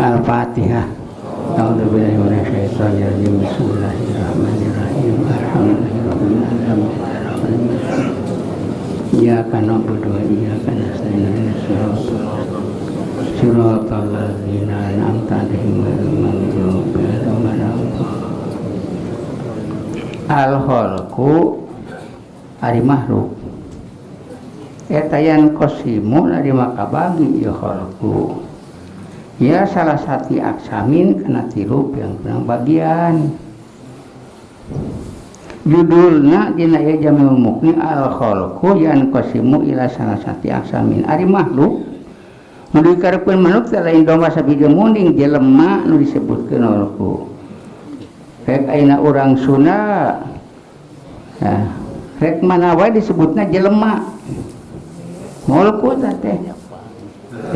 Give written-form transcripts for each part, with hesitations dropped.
Al-Fatihah. A'udzubillahi minasyaitonirrajim. Bismillahirrahmanirrahim. Alhamdulillahirabbil alamin. Iyyaka na'budu wa iyyaka nasta'in. Shiratal ladzina an'amta 'alaihim ghairil maghdubi 'alaihim waladdallin. Al-khalqu ari makhluk. Eta yan qasimu ari makabagi ya khalqu. Ya salah satu aksamin kena tilu yang pernah bagian. Judulna dina ya jamil mukni al khalqu yan qasimu ila salah satu aksamin ari makhluk. Nu dikareupkeun manuk teh lain domba sabiji munding jelema nu disebutkeun khalqu. Rek ayeuna urang Sunda. Nah, rek mana wae disebutna jelema. Khalqu teh.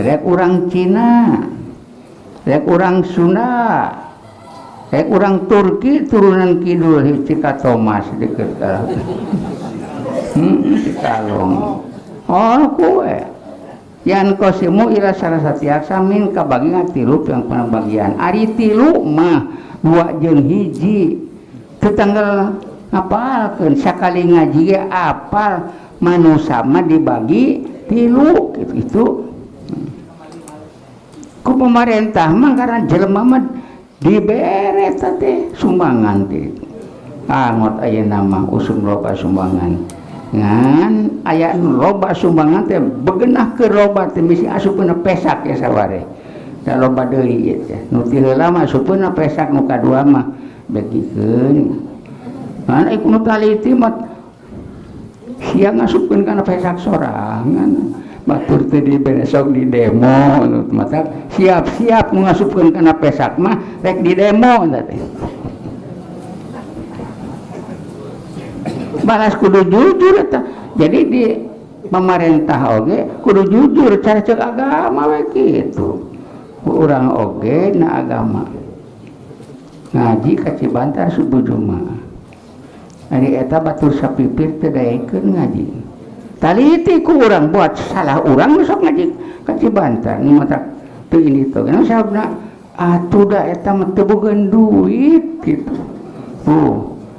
Rek urang Cina. Rek urang Sunda, rek urang Turki turunan kidul Cika Thomas deket ka. Cikalong. Oh kue. Yan qasimu ila salah satu aksamin kabagi ngatilu yang pernah bagian. Ari tilu mah 2 jeung 1. Teu tanggal ngapalkeun sakali ngaji ge apal manusia mah dibagi 3 gitu. Ku pemerintah mah karena jelema mah dibere teh sumbangan teh. Ngot aya nama usum loba sumbangan. Ngan aya nu loba sumbangan teh begenah ke loba teh misi asupna pesak ya saware. Da loba deui teh. Nu ti heula mah asupna pesak nu kadua mah begikeun. Mana iku nu taliti mah siang asupkeun kana pesak sorangan. Batur teh di besok di demo mata siap-siap mengasupkeun kana pesak mah rek di demo teh. Balas kudu jujur eta. Jadi di pemerintah oge kudu jujur cara cek agama we kitu. Urang oge na agama. Ngaji ka Cibantar subuh Jumaah. Ari eta batur sapipir teh daekeun ngaji. Taliti ku urang buat salah urang sok ngaji ka Cibantar nu mata teu ini teu kana sabna atuh da eta mah teu bogeun duit gitu.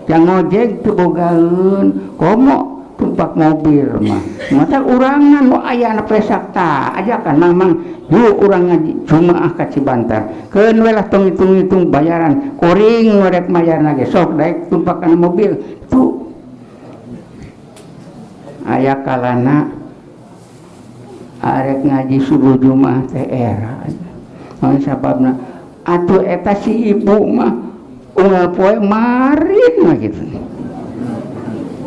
Yang ngojek teu bogaeun komo tumpak mobil mah mata urangna nu aya na pesak tah ajakan mamang yuk urang ngaji Jumaah ka Cibantar keun we lah tong hitung-hitung bayaran koring rek mayarna ge sok daek tumpak kana mobil tu aya kalana arek ngaji subuh Jumaah teh era. Mun sababna atuh eta si ibu mah unggal poe marit mah kitu.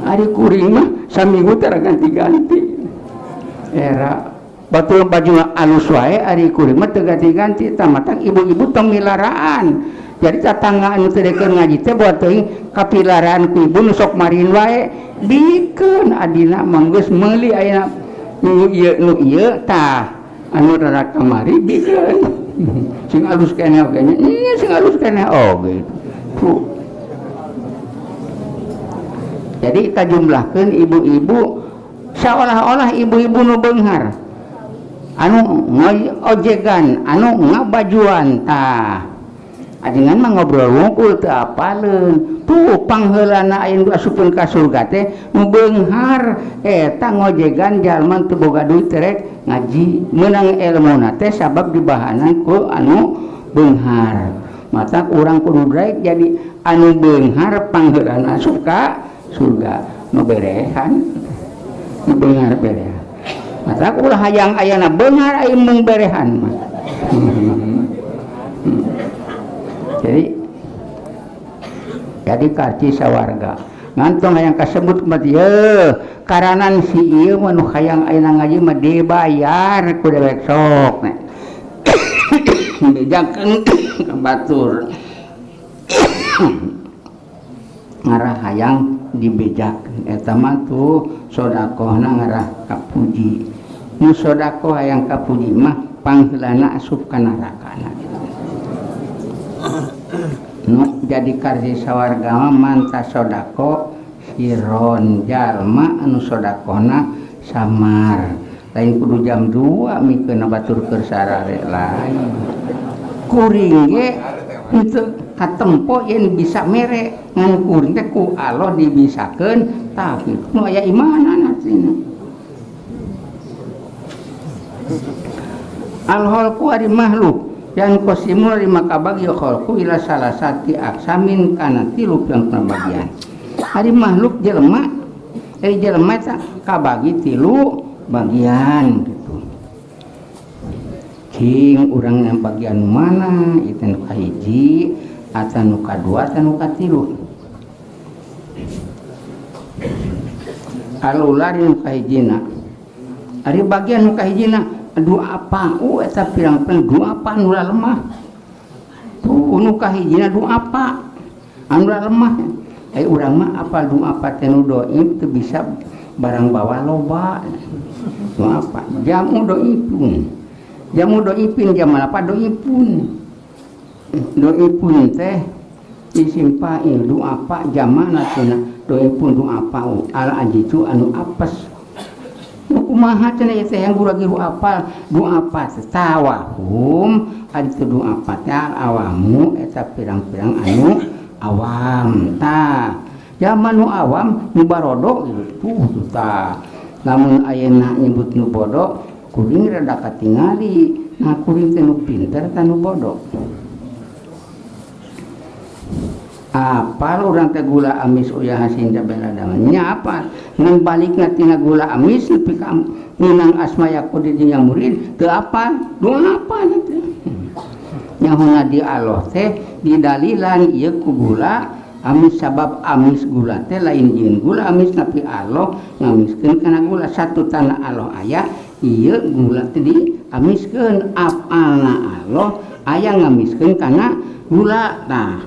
Ari kuring mah saminggu teh ganti-ganti. Era batul baju alus wae ari kuring mah teu ganti-ganti tamatang ibu-ibu tong milaraan. Jadi tetangga anu teu dekeun ngaji teh buat teuing kapilaraan ku ibu nu sok marin wae bikeun adina manggeus meuli ayeuna nu ieu tah anu rada kamari bikeun sing alus keneh oge nya sing alus keneh oge. Jadi kajumlahkeun ibu-ibu seolah-olah ibu-ibu nu beunghar anu ngojegan anu ngabajuan tah ajengan mah ngobrol ngukul teu apaleun tuh pangheulana aya nu asupkeun ka surga teh nu beunghar eta ngojegan jalma teu boga duit rek ngaji meunang ilmuna teh sabab dibahanan ku anu beunghar mata urang kudu daek jadi anu beunghar pangheulana asup ka surga nu berehan nu beunghar berehan mata ulah hayang ayana beunghar aya mung berehan mah. Jadi karci sawarga ngantong hayang kasebut mah ieu karanan si ieu mah nu hayang ayeuna ngaji mah dibayar ku dewek sok nih. Bejakeun ka batur ngarah hayang dibejakeun eta mah tuh sedekahna ngarah kapuji nu sedekah hayang kapuji mah pangheulana asup ka nerakana. Nu jadi karji sawarga mah manta sodako siron jalma anu sodakona samar lain kudu jam 2 mikeun batur keur sarare lain kuring ge untuk katempo yang bisa mere ngan kuring teh ku Allah dibisakeun tapi nu aya imanan artinya al-khalqu ari makhluk yang kosimul lima kabagi khalqu ila salasati aksamin kana tilu piang bagian ari makhluk jelema jelema kabagi tilu bagian gitu cing urang yang bagian mana itu nu kahiji atau nu kadua atau nu katilu alula nu kahijina ari bagian nu kahijina dua apa eta pirang-pirang dua apa nu lemah tuh nu kahijina dua apa anu lemah urang mah apal dua apa teh nu doib teu bisa barang bawa loba dua apa jamu doipin jam apa doipun teh disimpai dua apa jamana cenah doipun dua apa al ajitu anu apes kumaha cenah teh yang guru apal dua apa tawahum ari teu dua apa teh awamu eta pirang-pirang anu awam tah zaman nu awam nu barodo gitu tah lamun ayeuna nyebut nu bodoh kuring rada katingali nah kuring teh nu pinter tah nu bodoh apal urang teh gula amis uyah hasinda beladaman nya apa ngan balikna tina gula amis nepi ka minang asma yakudi di murid teu apal dua apa teh nyahona di Allah teh di dalilan ieu ku gula amis sabab amis gula teh lain jeung gula amis tapi Allah ngamiskeun kana gula satu tanah Allah aya ieu gula teh di amiskeun apalna Allah aya ngamiskeun kana gula tah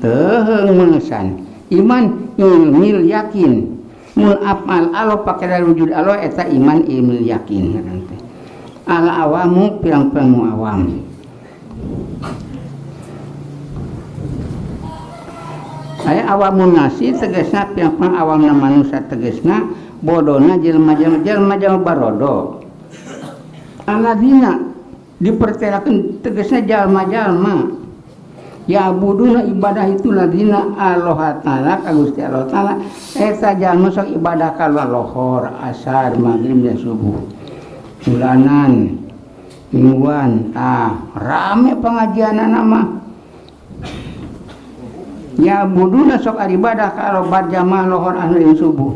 teuheung meusan iman ilmil yakin mun apal Allah pake dalil wujud Allah eta iman ilmil yakin ngaran teh ala awamu pirang-pirang awam aya awamun nasi tegasna pirang-pirang awamna manusia tegasna bodona jelema-jelema barodo aladina dipertelakeun tegasna jalma-jalma ya buduna ibadah itu ladina Allah taala ka Gusti Allah taala eta jalma sok ibadah ka lohor asar magrib dan subuh bulanan mingguan rame pengajianana mah ya buduna sok ibadah ka Allah berjamaah lohor anu subuh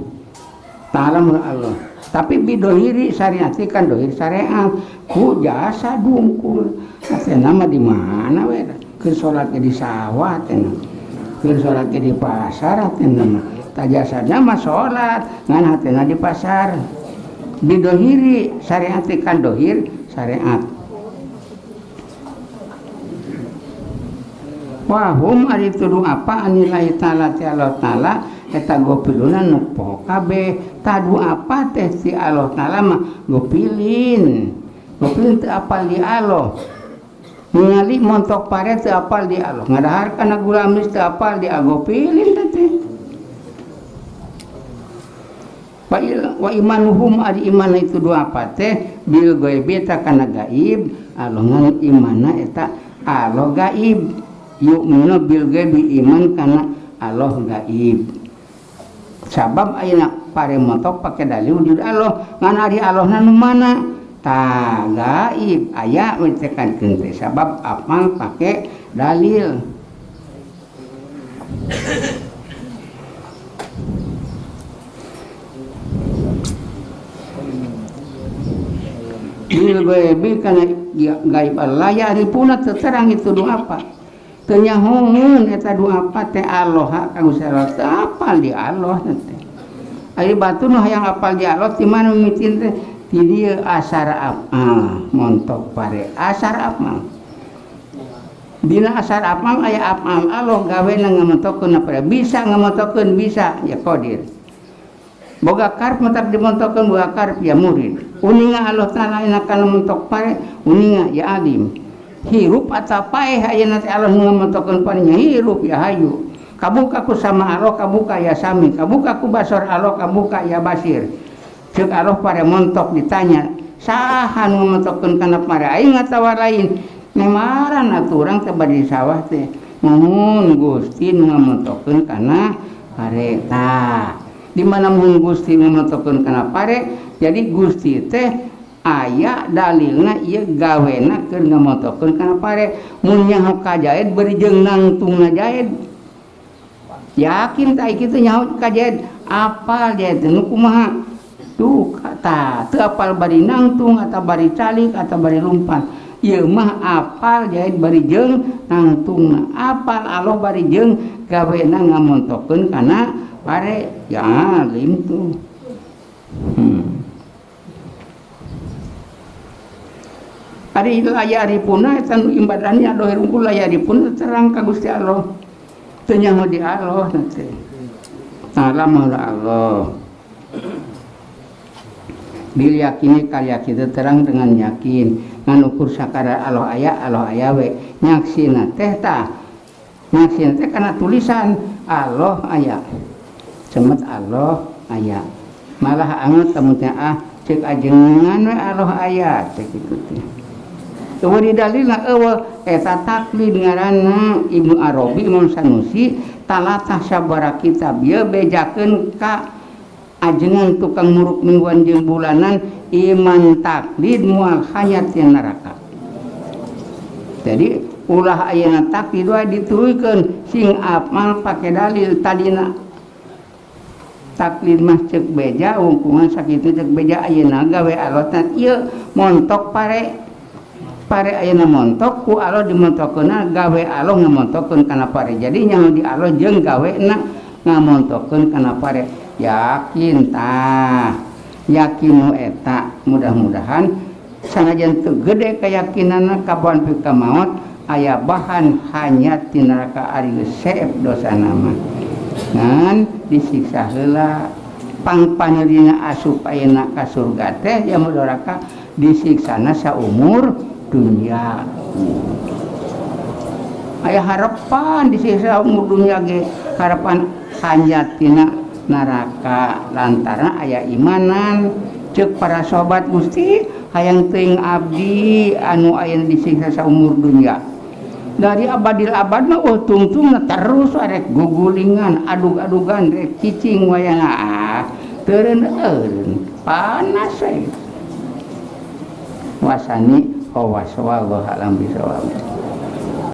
taala Allah tapi bidohiri syariati kan dohir syariat ku jasa dungkul asena mah di mana we keur salat di sawah teh keur salat di pasar teh ta jasana mah salat ngan hatena di pasar bidohiri syariat kan dohir syariat wahum ari tudu apa anillahi ta'ala ti Allah ta'ala eta gopiluna nu poho kabeh tadu apa teh si Allah ta'ala mah gopilin teu apal di Allah ningali montok pare teu apal di Allah ngadahar kana gula amis teu apal di agopilin teh wa imanuhum ari iman itu dua apa teh bil ghaib ta kana gaib alongan imana eta Allah gaib yu'minu bil ghaib iman kana Allah gaib sabab ayeuna pare montok pake dalil wujud Allah ngan ari Allah nu mana ta gaib aya mencekankeun teh sabab apal pake dalil bil ghaib kana gaib Allah ya ripuna teu terang itu doa apa teu nyahoeun eta doa apa teh Allah ka Gusti Allah teu apal di Allah teh ari batu nu hayang apal di Allah ti mana mimitin teh ti dieu asar apal montok pare asar apal dina asar apal aya apal Allah gawena ngamontokeun apa bisa ngamontokeun bisa ya qadir boga karep mentak dimontokeun boga karep ya murid uninga Allah taala ina kana mentok pare uninga ya alim hirup atawa paeh ayeuna teh Allah ngamontokeun paninya hirup ya hayu kabuka ku sama Allah kabuka ya sami kabuka ku basar Allah kabuka ya basir ceuk Allah pare montok ditanya saha nu ngamontokeun kana pare aing ngatawa lain nemaran atuh urang teh bade sawah teh nuhun Gusti nu ngamontokeun kana pare tah di mana mun Gusti ngamontokeun kana pare jadi Gusti teh aya dalilna ieu gawena keur ngamontokeun kana pare mun nyaho kajaed beri jeung nangtungna jaed yakin tah kitu nyaho kajaed apal jaed nu kumaha tuh kata teu apal bari nangtung atau bari calik atau bari lumpan ieu mah apal jaed bari jeung nangtungna apal Allah bari jeung gawena ngamontokeun kana pare ya lim tuh Ari layaripuna eta nu ibadahnya doher unggul layaripun terang ka Gusti Allah. Teu nyaho di Allah teh. Alam Allah. Diyakini karya kita terang dengan yakin ngan ukur sakara Allah aya we nyaksina teh tah. Nyaksina teh kana tulisan Allah aya. Cemet Allah aya. Malah anget temu teh cek ajengan we Allah aya cek kitu teh. Kemudian dalilna eta taklid ngaranna Ibnu Arabi Imam Sanusi talatah sabara kitab ieu bejakeun ka ajengan tukang muruk mingguan jeung bulanan iman taklid moal hayat yang neraka. Jadi ulah ayeuna taklid wae dituruikeun sing apal pake dalil tadina taklid mah cek beja ungkungan sakitu cek beja ayeuna gawe alotan ieu montok pare ayeuna montok ku Allah dimontokeunna gawe Allah ngamontokeun kana pare jadi nyaho di Allah jeung gawena ngamontokeun kana pare yakin tah yakin nu eta mudah-mudahan sanajan teu gede keyakinanna kaboan pi ka maot aya bahan hanya ti neraka ari geus seep dosana mah ngan disiksa heula pangpaneurina asup ayeuna ka surga teh ya neraka disiksana saumur dunia. Aya harapan disiksa umur dunia ge harapan hanyatina neraka lantaran aya imanan cek para sobat Gusti hayang teuing abdi anu aya disiksa saumur dunia dari abadil abad mah tungtungna terus arek gugulingan adug-adugan rek cicing wayana teureun panas we wasani wallahu a'lam bishawab.